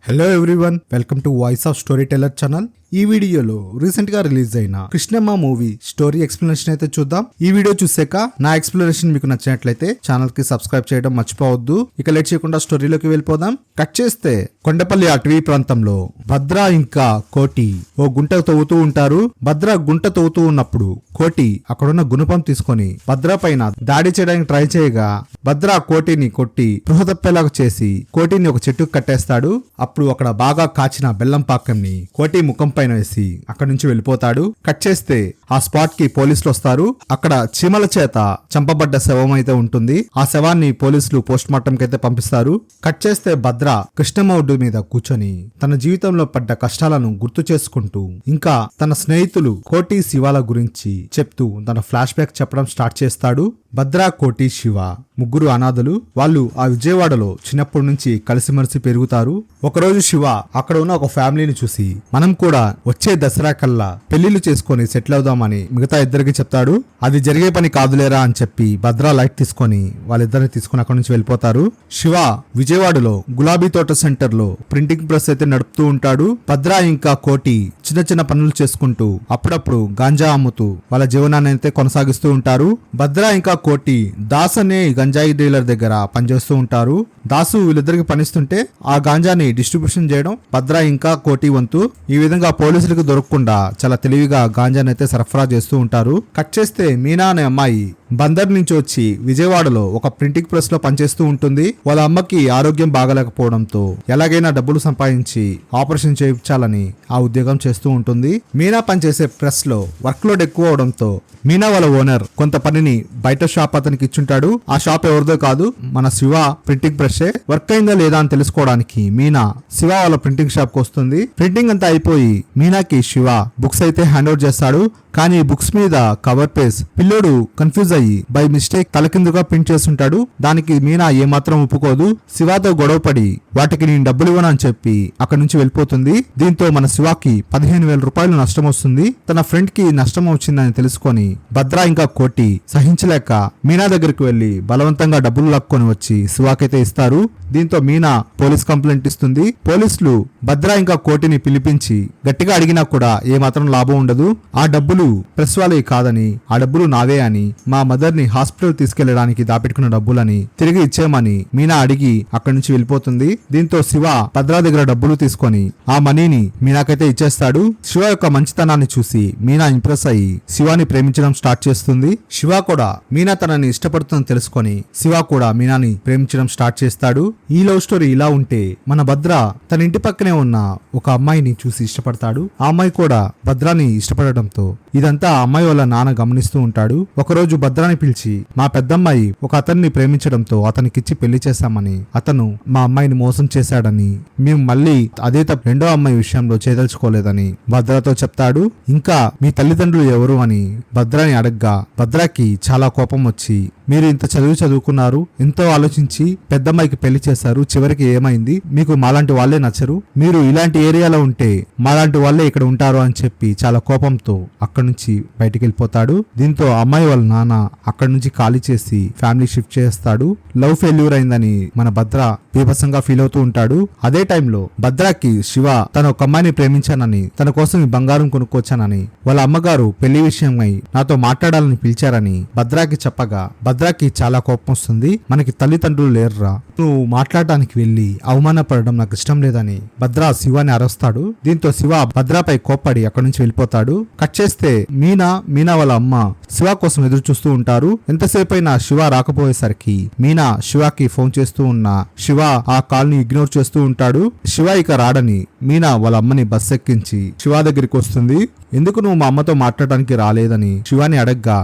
Hello everyone, welcome to voice of story teller channel. ఈ వీడియోలో recent గా release అయిన కృష్ణమ్మ మూవీ స్టోరీ ఎక్స్ప్లెనేషన్ అయితే చూద్దాం. ఈ వీడియో చూసాక నా ఎక్స్ప్లెనేషన్ మీకు నచ్చినట్లయితే ఛానల్ కి సబ్స్క్రైబ్ చేయడం మర్చిపోవద్దు. ఇక లేట్ చేయకుండా స్టోరీలోకి వెళ్ళిపోదాం. కట్ చేస్తే కొండపల్లి అటవీ ప్రాంతంలో భద్ర ఇంకా కోటి ఓ గుంట తవ్వుతూ ఉంటారు. భద్ర గుంట తవ్వుతూ ఉన్నప్పుడు కోటి అక్కడున్న గుణపం తీసుకొని భద్ర పైన దాడి చేయడానికి ట్రై చేయగా భద్ర కోటిని కొట్టి పృహ తప్పేలాగా చేసి కోటిని ఒక చెట్టుకు కట్టేస్తాడు. అప్పుడు అక్కడ బాగా కాచిన బెల్లం పాకంని కోటి ముఖం పైన వేసి అక్కడి నుంచి వెళ్ళిపోతాడు. కట్ చేస్తే ఆ స్పాట్ కి పోలీసులు వస్తారు. అక్కడ చీమల చేత చంపబడ్డ శవం అయితే ఉంటుంది. ఆ శవాన్ని పోలీసులు పోస్ట్ మార్టం కి అయితే పంపిస్తారు. కట్ చేస్తే భద్ర కృష్ణమ్మ ఒడ్డు మీద కూర్చొని తన జీవితంలో పడ్డ కష్టాలను గుర్తు చేసుకుంటూ ఇంకా తన స్నేహితులు కోటి శివాల గురించి చెప్తూ తన ఫ్లాష్ బ్యాక్ చెప్పడం స్టార్ట్ చేస్తాడు. భద్ర, కోటి, శివ ముగ్గురు అనాథలు. వాళ్ళు ఆ విజయవాడలో చిన్నప్పటి నుంచి కలిసిమెలిసి పెరుగుతారు. ఒకరోజు శివ అక్కడ ఉన్న ఒక ఫ్యామిలీని చూసి మనం కూడా వచ్చే దసరా కల్లా పెళ్లిళ్లు చేసుకొని సెటిల్ అవుదామని మిగతా ఇద్దరికి చెప్తాడు. అది జరిగే పని కాదులేరా అని చెప్పి భద్ర లైట్ తీసుకొని వాళ్ళిద్దరిని తీసుకుని అక్కడి నుంచి వెళ్ళిపోతారు. శివ విజయవాడలో గులాబీ తోట సెంటర్ లో ప్రింటింగ్ ప్రెస్ అయితే నడుపుతూ ఉంటాడు. భద్ర ఇంకా కోటి చిన్న చిన్న పనులు చేసుకుంటూ అప్పుడప్పుడు గాంజా అమ్ముతూ వాళ్ళ జీవనాన్ని అయితే కొనసాగిస్తూ ఉంటారు. భద్ర ఇంకా కోటి దాస్ అనే గంజాయి డీలర్ దగ్గర పనిచేస్తూ ఉంటారు. దాసు వీళ్ళిద్దరికి పనిస్తుంటే ఆ గాంజాని డిస్ట్రిబ్యూషన్ చేయడం భద్ర ఇంకా కోటి వంతు. ఈ విధంగా పోలీసులకు దొరకకుండా చాలా తెలివిగా గాంజాని అయితే సరఫరా చేస్తూ ఉంటారు. కట్ చేస్తే మీనా అనే అమ్మాయి బందర్ నుంచి వచ్చి విజయవాడలో ఒక ప్రింటింగ్ ప్రెస్ లో పనిచేస్తూ ఉంటుంది. వాళ్ళ అమ్మకి ఆరోగ్యం బాగలేకపోవడంతో ఎలాగైనా డబ్బులు సంపాదించి ఆపరేషన్ చేయించాలని ఆ ఉద్యోగం చేస్తూ ఉంటుంది. మీనా పనిచేసే ప్రెస్ లో వర్క్ లోడ్ ఎక్కువ అవడంతో మీనా వాళ్ళ ఓనర్ కొంత పనిని బయట షాప్ అతనికి ఇచ్చుంటాడు. ఆ షాప్ ఎవరిదో కాదు, మన శివ ప్రింటింగ్ ప్రెస్సే. వర్క్ అయిందా లేదా అని తెలుసుకోవడానికి మీనా శివ వాళ్ళ ప్రింటింగ్ షాప్ కు వస్తుంది. ప్రింటింగ్ అంతా అయిపోయి మీనాకి శివ బుక్స్ అయితే హ్యాండ్ ఓవర్ చేస్తాడు. కానీ బుక్స్ మీద కవర్ పేజ్ పిల్లోడు కన్ఫ్యూజ్ అయ్యి బై మిస్టేక్ తలకిందుగా ప్రింట్ చేస్తుంటాడు. దానికి మీనా ఏమాత్రం ఒప్పుకోదు. శివతో గొడవపడి వాటికి నేను డబ్బులు ఇవ్వను అని చెప్పి అక్కడి నుంచి వెళ్ళిపోతుంది. దీంతో మన శివకి 15,000 రూపాయలు నష్టం వస్తుంది. తన ఫ్రెండ్ కి నష్టం వచ్చిందని తెలుసుకొని భద్ర ఇంకా కోటి సహించలేక మీనా దగ్గరికి వెళ్లి బలవంతంగా డబ్బులు లాక్కొని వచ్చి శివాకైతే ఇస్తారు. దీంతో మీనా పోలీస్ కంప్లైంట్ ఇస్తుంది. పోలీసులు భద్ర ఇంకా కోటిని పిలిపించి గట్టిగా అడిగినా కూడా ఏమాత్రం లాభం ఉండదు. ఆ డబ్బులు ప్రెస్ వాళ్ళవి కాదని, ఆ డబ్బులు నావే అని, మా మదర్ ని హాస్పిటల్ తీసుకెళ్లడానికి దాపెట్టుకున్న డబ్బులని తిరిగి ఇచ్చేయమని మీనా అడిగి అక్కడి నుంచి వెళ్ళిపోతుంది. దీంతో శివ భద్ర దగ్గర డబ్బులు తీసుకొని ఆ మనీని మీనాకైతే ఇచ్చేస్తాడు. శివ యొక్క మంచితనాన్ని చూసి మీనా ఇంప్రెస్ అయ్యి శివాని ప్రేమించడం స్టార్ట్ చేస్తుంది. శివ కూడా మీనా తనని ఇష్టపడుతుందని తెలుసుకొని శివ కూడా మీనాని ప్రేమించడం స్టార్ట్ చేస్తాడు. ఈ లవ్ స్టోరీ ఇలా ఉంటే మన భద్ర తన ఇంటి పక్కనే ఉన్న ఒక అమ్మాయిని చూసి ఇష్టపడతాడు. ఆ అమ్మాయి కూడా భద్రాని ఇష్టపడడంతో ఇదంతా ఆ అమ్మాయి వాళ్ళ నాన్న గమనిస్తూ ఉంటాడు. ఒకరోజు భద్రాని పిలిచి మా పెద్దమ్మాయి ఒక అతన్ని ప్రేమించడంతో అతనికిచ్చి పెళ్లి చేశామని, అతను మా అమ్మాయిని మోసం చేశాడని, మేము మళ్ళీ అదే తప్ప రెండో అమ్మాయి విషయంలో చేయదలుచుకోలేదని భద్రతో చెప్తాడు. ఇంకా మీ తల్లిదండ్రులు ఎవరు అని భద్రాని అడగ్గా భద్రాకి చాలా కోపం వచ్చి మీరు ఇంత చదువుకున్నారు, ఎంతో ఆలోచించి పెద్దమ్మాయికి పెళ్లి చేశారు, చివరికి ఏమైంది, మీకు మాలాంటి వాళ్లే నచ్చరు, మీరు ఇలాంటి ఏరియాలో ఉంటే మాలాంటి వాళ్లే ఇక్కడ ఉంటారు అని చెప్పి చాలా కోపంతో అక్కడి నుంచి బయటికి వెళ్ళిపోతాడు. దీంతో అమ్మాయి వాళ్ళ నాన్న అక్కడి నుంచి ఖాళీ చేసి ఫ్యామిలీ షిఫ్ట్ చేస్తాడు. లవ్ ఫెయిల్యూర్ అయిందని మన భద్ర బీభత్సంగా ఫీల్ అవుతూ ఉంటాడు. అదే టైంలో భద్రకి శివ తన ఒక అమ్మాయిని ప్రేమించానని, తన కోసం ఈ బంగారం కొనుక్కొచ్చానని, వాళ్ళ అమ్మగారు పెళ్లి విషయమై నాతో మాట్లాడాలని పిలిచారని భద్రకి చెప్పగా భద్రకి చాలా కోపం వస్తుంది. మనకి తల్లిదండ్రులు లేరురా, నువ్వు మాట్లాడడానికి వెళ్లి అవమానపడడం నాకు ఇష్టం లేదని భద్ర శివాని అరుస్తాడు. దీంతో శివ భద్రపై కోప్పడి అక్కడి నుంచి వెళ్ళిపోతాడు. కట్ చేస్తే మీనా వాళ్ళ అమ్మ శివ కోసం ఎదురు చూస్తూ ఉంటారు. ఎంతసేపు అయినా శివ రాకపోయేసరికి మీనా శివకి ఫోన్ చేస్తూ ఉన్న శివ ఆ కాల్ ని ఇగ్నోర్ చేస్తూ ఉంటాడు. శివ ఇక రాడని మీనా వాళ్ళ అమ్మని బస్ ఎక్కించి శివ దగ్గరికి వస్తుంది. ఎందుకు నువ్వు మా అమ్మతో మాట్లాడడానికి రాలేదని శివాని అడగ్గా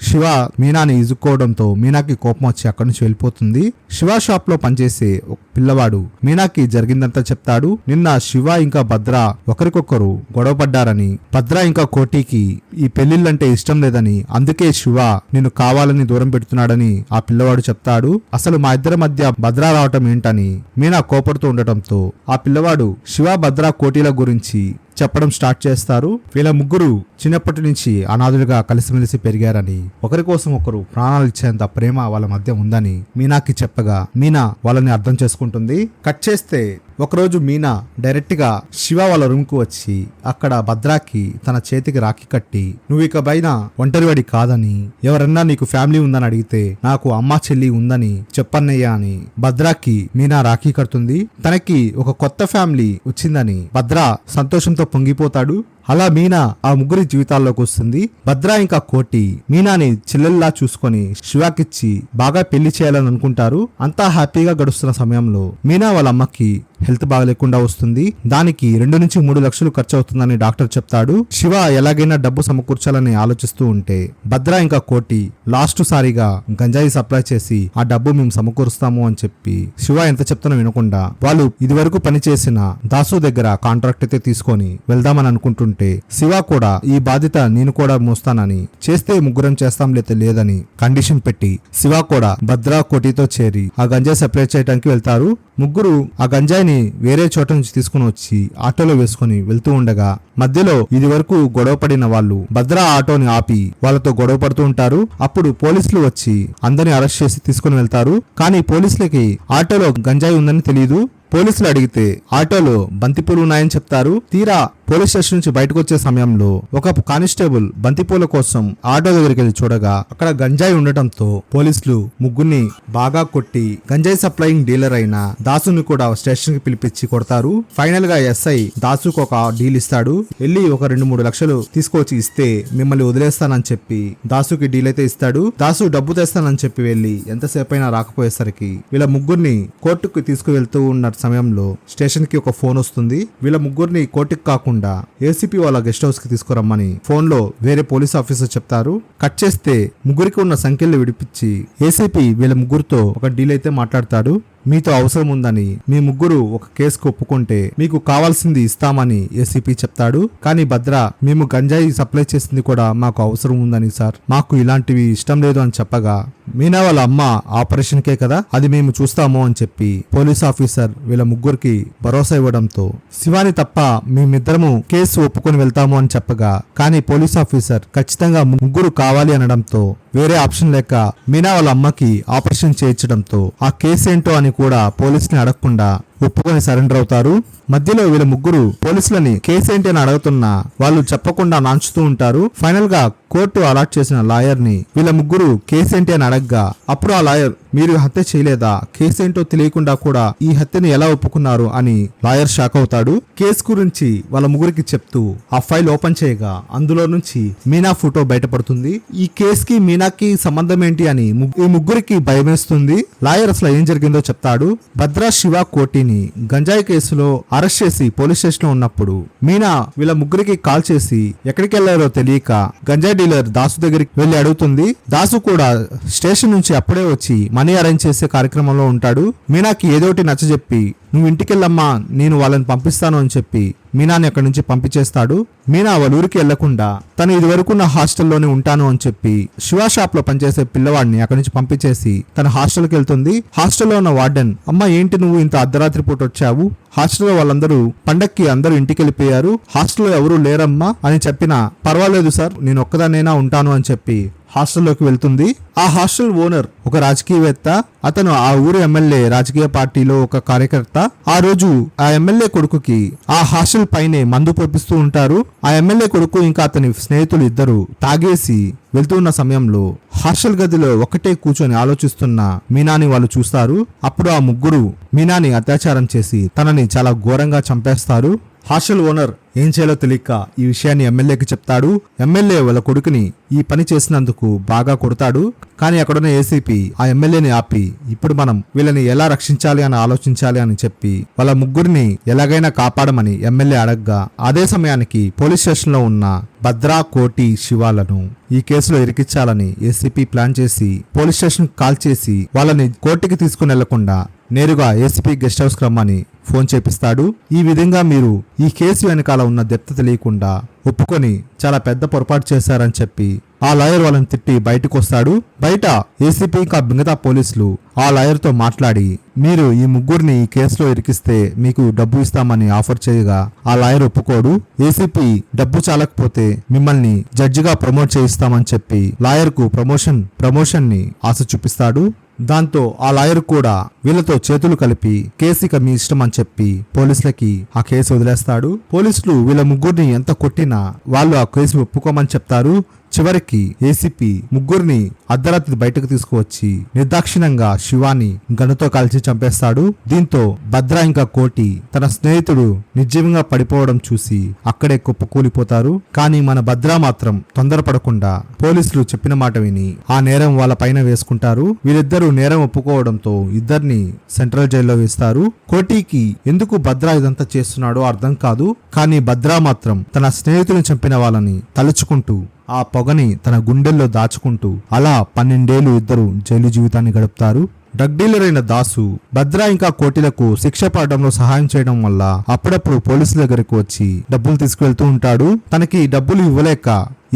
శివ మీనాని ఇజుక్కోవడంతో మీనాకి కోపం వచ్చి అక్కడి నుంచి వెళ్ళిపోతుంది. శివ షాప్ లో పనిచేసే ఒక పిల్లవాడు మీనాకి జరిగిందంతా చెప్తాడు. నిన్న శివ ఇంకా భద్ర ఒకరికొకరు గొడవ పడ్డారని, భద్ర ఇంకా కోటికి ఈ పెళ్లిళ్ళంటే ఇష్టం లేదని, అందుకే శివ నిన్ను కావాలని దూరం పెడుతున్నాడని ఆ పిల్లవాడు చెప్తాడు. అసలు మా ఇద్దరి మధ్య భద్ర రావటం ఏంటని మీనా కోపడుతూ ఉండటంతో ఆ పిల్లవాడు శివ, భద్ర, కోటిల గురించి చెప్పడం స్టార్ట్ చేస్తారు. వీళ్ళ ముగ్గురు చిన్నప్పటి నుంచి అనాథులుగా కలిసిమెలిసి పెరిగారని, ఒకరి కోసం ఒకరు ప్రాణాలు ఇచ్చేంత ప్రేమ వాళ్ళ మధ్య ఉందని మీనాకి చెప్పగా మీనా వాళ్ళని అర్థం చేసుకుంటుంది. కట్ చేస్తే ఒకరోజు మీనా డైరెక్ట్ గా శివ వాళ్ళ రూమ్ కు వచ్చి అక్కడ భద్రాకి తన చేతికి రాఖీ కట్టి, నువ్వు ఇక పైన ఒంటరివాడి కాదని, ఎవరన్నా నీకు ఫ్యామిలీ ఉందని అడిగితే నాకు అమ్మ చెల్లి ఉందని చెప్పన్నయ్యా అని భద్రాకి మీనా రాఖీ కడుతుంది. తనకి ఒక కొత్త ఫ్యామిలీ వచ్చిందని భద్ర సంతోషంతో పొంగిపోతాడు. అలా మీనా ఆ ముగ్గురి జీవితాల్లోకి వస్తుంది. భద్ర ఇంకా కోటి మీనాని చెల్లెల్లా చూసుకొని శివాకిచ్చి బాగా పెళ్లి చేయాలని అనుకుంటారు. అంతా హ్యాపీగా గడుస్తున్న సమయంలో మీనా వాళ్ళ అమ్మకి హెల్త్ బాగలేకుండా వస్తుంది. దానికి 2 నుంచి 3 లక్షలు ఖర్చు అవుతుందని డాక్టర్ చెప్తాడు. శివ ఎలాగైనా డబ్బు సమకూర్చాలని ఆలోచిస్తూ ఉంటే భద్ర ఇంకా కోటి లాస్ట్ సారిగా గంజాయి సప్లై చేసి ఆ డబ్బు మేము సమకూరుస్తాము అని చెప్పి శివ ఎంత చెప్తున్నా వినకుండా వాళ్ళు ఇదివరకు పనిచేసిన దాసు దగ్గర కాంట్రాక్ట్ అయితే తీసుకొని వెళ్దామని అనుకుంటుంటే శివ కూడా ఈ బాధ్యత నేను కూడా మోస్తానని, చేస్తే ముగ్గురం చేస్తాం లేదని కండిషన్ పెట్టి శివ కూడా భద్ర కోటితో చేరి ఆ గంజాయి సప్లై చేయడానికి వెళ్తారు. ముగ్గురు ఆ గంజాయిని వేరే చోట నుంచి తీసుకుని వచ్చి ఆటోలో వేసుకుని వెళ్తూ ఉండగా మధ్యలో ఇది వరకు గొడవ పడిన వాళ్ళు భద్ర ఆటోని ఆపి వాళ్ళతో గొడవ పడుతూ ఉంటారు. అప్పుడు పోలీసులు వచ్చి అందరిని అరెస్ట్ చేసి తీసుకుని వెళ్తారు. కానీ పోలీసులకి ఆటోలో గంజాయి ఉందని తెలియదు. పోలీసులు అడిగితే ఆటోలో బంతిపూలు ఉన్నాయని చెప్తారు. తీరా పోలీస్ స్టేషన్ నుంచి బయటకు వచ్చే సమయంలో ఒక కానిస్టేబుల్ బంతిపూల కోసం ఆటో దగ్గరికి వెళ్ళి చూడగా అక్కడ గంజాయి ఉండటంతో పోలీసులు ముగ్గురిని బాగా కొట్టి గంజాయి సప్లయింగ్ డీలర్ అయిన దాసుని కూడా స్టేషన్ కి పిలిపించి కొడతారు. ఫైనల్ గా ఎస్ఐ దాసుకు ఒక డీల్ ఇస్తాడు. వెళ్ళి ఒక 2-3 లక్షలు తీసుకొచ్చి ఇస్తే మిమ్మల్ని వదిలేస్తానని చెప్పి దాసుకి డీల్ అయితే ఇస్తాడు. దాసు డబ్బు తెస్తానని చెప్పి వెళ్ళి ఎంతసేపు అయినా రాకపోయేసరికి వీళ్ళ ముగ్గురిని కోర్టుకు తీసుకువెళ్తూ ఉన్న సమయంలో స్టేషన్ కి ఒక ఫోన్ వస్తుంది. వీళ్ళ ముగ్గురిని కోర్టుకు కాకుండా ఏసీపీ వాళ్ళ గెస్ట్ హౌస్ కి తీసుకురమ్మని ఫోన్ లో వేరే పోలీస్ ఆఫీసర్ చెప్తారు. కట్ చేస్తే ముగ్గురికి ఉన్న సంఖ్యలు విడిపించి ఏసీపీ వీళ్ళ ముగ్గురుతో ఒక డీల్ అయితే మాట్లాడతాడు. మీతో అవసరం ఉందని మీ ముగ్గురు ఒక కేసుకు ఒప్పుకుంటే మీకు కావాల్సింది ఇస్తామని ఏసీపీ చెప్తాడు. కానీ భద్ర మేము గంజాయి సప్లై చేసింది కూడా మాకు అవసరం ఉందని సార్, మాకు ఇలాంటివి ఇష్టం లేదు అని చెప్పగా మీనా వాళ్ళ అమ్మ ఆపరేషన్ కే కదా, అది మేము చూస్తాము అని చెప్పి పోలీస్ ఆఫీసర్ వీళ్ళ ముగ్గురికి భరోసా ఇవ్వడంతో శివాని తప్ప మేమిద్దరము కేసు ఒప్పుకొని వెళ్తాము అని చెప్పగా కానీ పోలీస్ ఆఫీసర్ ఖచ్చితంగా ముగ్గురు కావాలి అనడంతో వేరే ఆప్షన్ లేక మీనా వాళ్ళ అమ్మకి ఆపరేషన్ చేయించడంతో ఆ కేసు ఏంటో అని కూడా పోలీసుని అడగకుండా ఒప్పుకొని సరెండర్ అవుతారు. మధ్యలో వీళ్ళ ముగ్గురు పోలీసులని కేసు ఏంటి అని అడుగుతున్నా వాళ్ళు చెప్పకుండా నాంచుతూ ఉంటారు. ఫైనల్ గా కోర్టు అలాట్ చేసిన లాయర్ ని వీళ్ళ ముగ్గురు కేసు ఏంటి అని అడగగా అప్పుడు ఆ లాయర్ మీరు హత్య చేయలేదా, కేసు ఏంటో తెలియకుండా కూడా ఈ హత్యని ఎలా ఒప్పుకున్నారు అని లాయర్ షాక్ అవుతాడు. కేసు గురించి వాళ్ళ ముగ్గురికి చెప్తూ ఆ ఫైల్ ఓపెన్ చేయగా అందులో నుంచి మీనా ఫోటో బయటపడుతుంది. ఈ కేసుకి మీనాకి సంబంధం ఏంటి అని ఈ ముగ్గురికి భయమేస్తుంది. లాయర్ అసలు ఏం జరిగిందో చెప్తాడు. భద్రా శివ కోటిని గంజాయి కేసులో అరెస్ట్ చేసి పోలీస్ స్టేషన్ లో ఉన్నప్పుడు మీనా వీళ్ళ ముగ్గురికి కాల్ చేసి ఎక్కడికి వెళ్లారో తెలియక గంజాయి డీలర్ దాసు దగ్గరికి వెళ్లి అడుగుతుంది. దాసు కూడా స్టేషన్ నుంచి అప్పుడే వచ్చి మనీ అరేంజ్ చేసే కార్యక్రమంలో ఉంటాడు. మీనాకి ఏదోటి నచ్చజెప్పి నువ్వు ఇంటికెళ్ళమ్మా నేను వాళ్ళని పంపిస్తాను అని చెప్పి మీనాని అక్కడి నుంచి పంపించేస్తాడు. మీనా వాళ్ళ ఊరికి వెళ్లకుండా తను ఇది వరకు నా హాస్టల్లోనే ఉంటాను అని చెప్పి శివ షాప్ లో పనిచేసే పిల్లవాడిని అక్కడి నుంచి పంపించేసి తన హాస్టల్కి వెళ్తుంది. హాస్టల్లో ఉన్న వార్డెన్ అమ్మ ఏంటి నువ్వు ఇంత అర్ధరాత్రి పూట వచ్చావు, హాస్టల్లో వాళ్ళందరూ పండక్కి అందరూ ఇంటికి వెళ్ళిపోయారు, హాస్టల్లో ఎవరూ లేరమ్మా అని చెప్పినా పర్వాలేదు సార్ నేను ఒక్కదానైనా ఉంటాను అని చెప్పి హాస్టల్లోకి వెళ్తుంది. ఆ హాస్టల్ ఓనర్ ఒక రాజకీయవేత్త, అతను ఆ ఊరు ఎమ్మెల్యే రాజకీయ పార్టీలో ఒక కార్యకర్త. ఆ రోజు ఆ ఎమ్మెల్యే కొడుకుకి ఆ హాస్టల్ పైనే మందు పంపిస్తూ ఉంటారు. ఆ ఎమ్మెల్యే కొడుకు ఇంకా అతని స్నేహితులు ఇద్దరు తాగేసి వెళ్తున్న సమయంలో హాస్టల్ గదిలో ఒకటే కూర్చొని ఆలోచిస్తున్న మీనాని వాళ్ళు చూస్తారు. అప్పుడు ఆ ముగ్గురు మీనాని అత్యాచారం చేసి తనని చాలా ఘోరంగా చంపేస్తారు. హాస్టల్ ఓనర్ ఏం చేయాలో తెలియక ఈ విషయాన్ని ఎమ్మెల్యేకి చెప్తాడు. ఎమ్మెల్యే వాళ్ళ కొడుకుని ఈ పని చేసినందుకు బాగా కొడతాడు. కానీ అక్కడున్న ఏసీపీ ఆ ఎమ్మెల్యేని ఆపి ఇప్పుడు మనం వీళ్ళని ఎలా రక్షించాలి అని ఆలోచించాలి అని చెప్పి వాళ్ళ ముగ్గురిని ఎలాగైనా కాపాడమని ఎమ్మెల్యే అడగ్గా అదే సమయానికి పోలీస్ స్టేషన్ లో ఉన్న భద్రా కోటి శివాలను ఈ కేసులో ఇరికించాలని ఏసీపీ ప్లాన్ చేసి పోలీస్ స్టేషన్ కాల్ చేసి వాళ్ళని కోర్టుకి తీసుకుని వెళ్లకుండా నేరుగా ఏసీపీ గెస్ట్ హౌస్ రమ్మని ఫోన్ చేపిస్తాడు. ఈ విధంగా మీరు ఈ కేసు వెనకాల ఉన్న డెప్త్ తెలియకుండా ఒప్పుకొని చాలా పెద్ద పొరపాటు చేశారని చెప్పి ఆ లాయర్ వాళ్ళని తిట్టి బయటకు వస్తాడు. బయట ఏసీపీ ఇంకా మిగతా పోలీసులు ఆ లాయర్ తో మాట్లాడి మీరు ఈ ముగ్గురిని ఈ కేసులో ఇరికిస్తే మీకు డబ్బు ఇస్తామని ఆఫర్ చేయగా ఆ లాయర్ ఒప్పుకోడు. ఏసీపీ డబ్బు చాలకపోతే మిమ్మల్ని జడ్జిగా ప్రమోట్ చేయిస్తామని చెప్పి లాయర్ కు ప్రమోషన్ ని ఆశ చూపిస్తాడు. దాంతో ఆ లాయర్ కూడా వీళ్ళతో చేతులు కలిపి కేసు ఇక మీ ఇష్టం అని చెప్పి పోలీసులకి ఆ కేసు వదిలేస్తాడు. పోలీసులు వీళ్ళ ముగ్గురిని ఎంత కొట్టినా వాళ్ళు ఆ కేసు ఒప్పుకోమని చెప్తారు. చివరికి ఏసీపీ ముగ్గురిని అర్ధరాత్రి బయటకు తీసుకువచ్చి నిర్దాక్షిణ్యంగా శివాని గన్నుతో కాల్చి చంపేస్తాడు. దీంతో భద్ర ఇంకా కోటి తన స్నేహితుడు నిర్జీవంగా పడిపోవడం చూసి అక్కడే కుప్పకూలిపోతారు. కానీ మన భద్ర మాత్రం తొందరపడకుండా పోలీసులు చెప్పిన మాట విని ఆ నేరం వాళ్ళ పైన వేసుకుంటారు. వీళ్ళిద్దరూ నేరం ఒప్పుకోవడంతో ఇద్దరిని సెంట్రల్ జైల్లో వేస్తారు. కోటికి ఎందుకు భద్ర ఇదంతా చేస్తున్నాడో అర్థం కాదు. కానీ భద్ర మాత్రం తన స్నేహితుని చంపిన వాళ్ళని తలుచుకుంటూ ఆ పొగని తన గుండెల్లో దాచుకుంటూ అలా 12 ఏళ్లు ఇద్దరు జైలు జీవితాన్ని గడుపుతారు. డ్రగ్ డీలర్ అయిన దాసు భద్ర ఇంకా కోటిలకు శిక్ష పడడంలో సహాయం చేయడం వల్ల అప్పుడప్పుడు పోలీసుల దగ్గరకు వచ్చి డబ్బులు తీసుకువెళ్తూ ఉంటాడు. తనకి డబ్బులు ఇవ్వలేక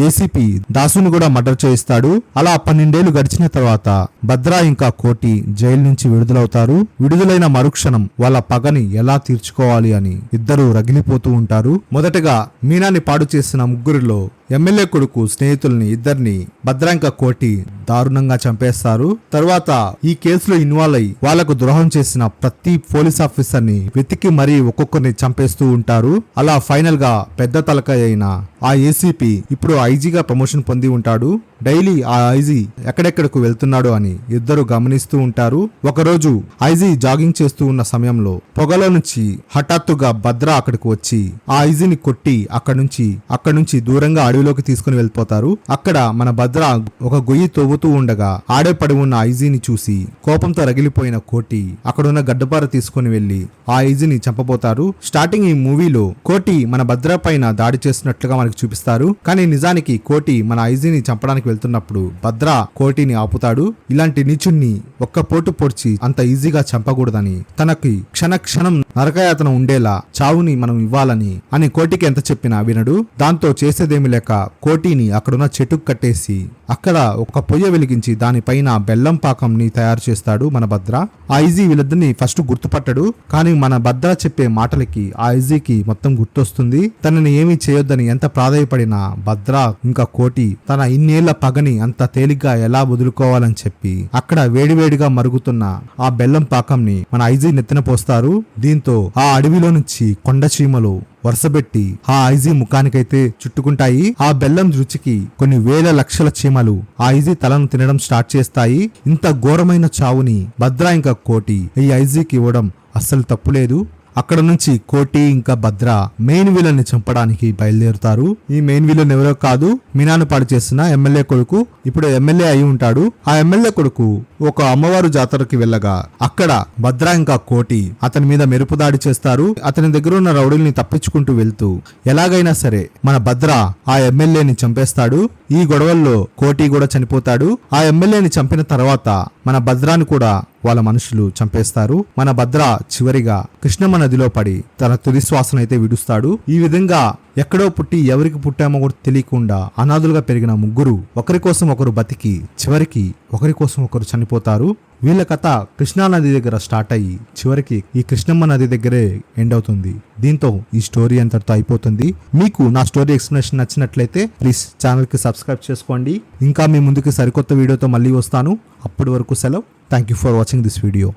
ఏసీపీ దాసును కూడా మర్డర్ చేయిస్తాడు. అలా 12 ఏళ్లు గడిచిన తర్వాత భద్ర ఇంకా కోటి జైలు నుంచి విడుదలవుతారు. విడుదలైన మరుక్షణం వాళ్ళ పగని ఎలా తీర్చుకోవాలి అని ఇద్దరు రగిలిపోతూ ఉంటారు. మొదటగా మీనాని పాడు చేసిన ముగ్గురిలో ఎమ్మెల్యే కొడుకు స్నేహితుల్ని ఇద్దరిని భద్ర ఇంకా కోటి దారుణంగా చంపేస్తారు. తర్వాత ఈ కేసులో ఇన్వాల్వ్ అయి వాళ్లకు ద్రోహం చేసిన ప్రతి పోలీస్ ఆఫీసర్ ని వెతికి మరీ ఒక్కొక్కరిని చంపేస్తూ ఉంటారు. అలా ఫైనల్ గా పెద్ద తలకాయ అయిన ఆ ఏసీపీ ఇప్పుడు ఐజీగా ప్రమోషన్ పొంది ఉంటాడు. డైలీ ఆ ఐజీ ఎక్కడెక్కడకు వెళ్తున్నాడు అని ఇద్దరు గమనిస్తూ ఉంటారు. ఒకరోజు ఐజీ జాగింగ్ చేస్తూ ఉన్న సమయంలో పొగలో నుంచి హఠాత్తుగా భద్ర అక్కడికి వచ్చి ఆ ఐజీని కొట్టి అక్కడి నుంచి దూరంగా అడవిలోకి తీసుకుని వెళ్ళిపోతారు. అక్కడ మన భద్ర ఒక గొయ్యి తవ్వుతూ ఉండగా ఆడే పడి ఉన్న ఐజీని చూసి కోపంతో రగిలిపోయిన కోటి అక్కడున్న గడ్డపార తీసుకుని వెళ్లి ఆ ఐజీని చంపబోతారు. స్టార్టింగ్ ఈ మూవీలో కోటి మన భద్ర పైన దాడి చేసినట్లుగా మనకి చూపిస్తారు. కానీ నిజానికి కోటి మన ఐజీని చంపడానికి వెళ్తున్నప్పుడు భద్ర కోటిని ఆపుతాడు. ఇలాంటి నీచుణ్ణి ఒక్క పోటు పొడిచి అంత ఈజీగా చంపకూడదని, తనకి క్షణం నరకయాతన ఉండేలా చావుని మనం ఇవ్వాలని అని కోటికి ఎంత చెప్పినా వినడు. దాంతో చేసేదేమి లేక కోటిని అక్కడున్న చెట్టుకు కట్టేసి అక్కడ ఒక పొయ్య వెలిగించి దానిపైన బెల్లం పాకంని తయారు చేస్తాడు మన భద్ర. ఆ ఐజీ వీళ్ళిద్దరిని ఫస్ట్ గుర్తుపట్టడు. కానీ మన భద్ర చెప్పే మాటలకి ఆ ఐజీకి మొత్తం గుర్తొస్తుంది. తనని ఏమీ చేయొద్దని ఎంత ప్రాధాయపడినా భద్ర ఇంకా కోటి తన ఇన్నేళ్ల పగని అంత తేలిగ్గా ఎలా వదులుకోవాలని చెప్పి అక్కడ వేడివేడిగా మరుగుతున్న ఆ బెల్లం పాకంని మన ఐజీ నెత్తిన పోస్తారు. దీంతో ఆ అడవిలో నుంచి కొండ చీమలు వరుసబెట్టి ఆ ఐజీ ముఖానికైతే చుట్టుకుంటాయి. ఆ బెల్లం రుచికి కొన్ని వేల లక్షల చీమలు ఆ ఐజీ తలను తినడం స్టార్ట్ చేస్తాయి. ఇంత ఘోరమైన చావుని భద్ర ఇంకా కోటి ఈ ఐజీకి ఇవ్వడం అస్సలు తప్పులేదు. అక్కడ నుంచి కోటి ఇంకా భద్ర మెయిన్ విలన్ ని చంపడానికి బయలుదేరుతారు. ఈ మెయిన్ విలన్ ఎవరో కాదు, మీనాను పాడు చేసిన ఎమ్మెల్యే కొడుకు. ఇప్పుడు ఎమ్మెల్యే అయి ఉంటాడు. ఆ ఎమ్మెల్యే కొడుకు ఒక అమ్మవారు జాతరకి వెళ్ళగా అక్కడ భద్ర ఇంకా కోటి అతని మీద మెరుపు దాడి చేస్తారు. అతని దగ్గర ఉన్న రౌడీల్ని తప్పించుకుంటూ వెళ్తూ ఎలాగైనా సరే మన భద్ర ఆ ఎమ్మెల్యేని చంపేస్తాడు. ఈ గొడవల్లో కోటి కూడా చనిపోతాడు. ఆ ఎమ్మెల్యేని చంపిన తర్వాత మన భద్రాని కూడా వాళ్ళ మనుషులు చంపేస్తారు. మన భద్ర చివరిగా కృష్ణమ్మ నదిలో పడి తన తుది శ్వాసనైతే విడుస్తాడు. ఈ విధంగా ఎక్కడో పుట్టి ఎవరికి పుట్టామో కూడా తెలియకుండా అనాథులుగా పెరిగిన ముగ్గురు ఒకరి కోసం ఒకరు బతికి చివరికి ఒకరి కోసం ఒకరు చనిపోతారు. వీళ్ళ కథ కృష్ణా నది దగ్గర స్టార్ట్ అయ్యి చివరికి ఈ కృష్ణమ్మ నది దగ్గరే ఎండ్ అవుతుంది. దీంతో ఈ స్టోరీ అంతటితో అయిపోతుంది. మీకు నా స్టోరీ ఎక్స్ప్లెనేషన్ నచ్చినట్లయితే ప్లీజ్ ఛానల్ కి సబ్స్క్రైబ్ చేసుకోండి. ఇంకా మీ ముందుకి సరికొత్త వీడియోతో మళ్ళీ వస్తాను. అప్పటి వరకు సెలవు. Thank you for watching this video.